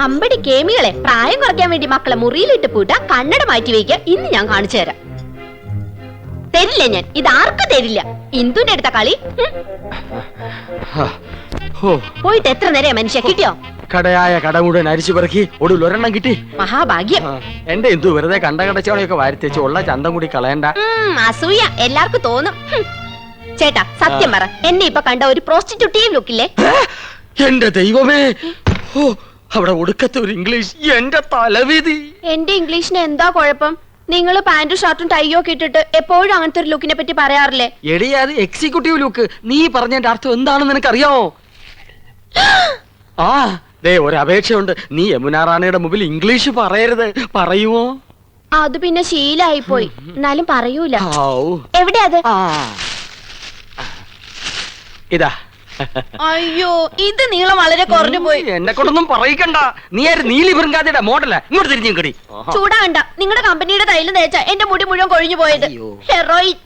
അമ്പടി കേമികളെ പ്രായം കുറയ്ക്കാൻ വേണ്ടി മക്കളെ മുറിയിലിട്ട് പൂട്ട കണ്ണട മാറ്റി വയ്ക്ക. ഇന്ന് ഞാൻ കാണിച്ചു തരാം. തരില്ല ഞാൻ, ഇതാർക്കും തരില്ല. ഇന്ദുന്റെ അടുത്ത കളി. പോയിട്ട് എത്ര നേരം മനുഷ്യ കിട്ടിയോ? കടയായ കട മുഴുവൻ അരിച്ചു പെറുക്കി ഒടുവിൽ ഒരെണ്ണം കിട്ടി. മഹാഭാഗ്യം. എന്റെ എന്തു വെറുതെ കണ്ട കടച്ചവളെയൊക്കെ വാരിത്തേച്ച് ഉള്ള ചന്തം കൂടി കളയണ്ട. അസൂയ എല്ലാവർക്കും തോന്നും. ചേട്ടാ സത്യം പറ, എന്നെ ഇപ്പൊ കണ്ട ഒരു പ്രോസ്റ്റിറ്റ്യൂട്ടീവ് ലുക്കില്ലേ? എന്റെ ദൈവമേ, അവിടെ ഒടുക്കത്തെ ഒരു ഇംഗ്ലീഷ്. എന്റെ തലവിധി. എന്റെ ഇംഗ്ലീഷിന് എന്താ കുഴപ്പം? നിങ്ങൾ പാന്റും ഷർട്ടും ടൈയോ ഒക്കെ ഇട്ടിട്ട് എപ്പോഴും അങ്ങനത്തെ ഒരു ലുക്കിനെ പറ്റി പറയാറില്ലേ? എടി, അത് എക്സിക്യൂട്ടീവ് ലുക്ക്. നീ പറഞ്ഞതിന്റെ അർത്ഥം എന്താണെന്ന് നിനക്കറിയാമോ? ആ ദേ, ഒരു അപേക്ഷയുണ്ട്. നീ യമുന റാണിയുടെ മുമ്പിൽ ഇംഗ്ലീഷ് പറയരുത്. പറയുമോ? അത് പിന്നെ ശീലായി പോയി. എന്നാലും പറയൂല. എവിടെ അത്? ഇതാ. അയ്യോ, ഇത് നീളം വളരെ കുറഞ്ഞു പോയി. എന്നെ കൊണ്ടൊന്നും പറയിക്കണ്ട. നീ ആര്? നീലി ബൃങ്കാതിയുടെ മോഡലാ. ഇങ്ങോട്ട് തിരിഞ്ഞു കടി. ചൂടാകണ്ട. നിങ്ങളുടെ കമ്പനിയുടെ തൈലം തേച്ച എന്റെ മുടി മുഴുവൻ കൊഴിഞ്ഞു പോയത്. ഹെറോയിൻ.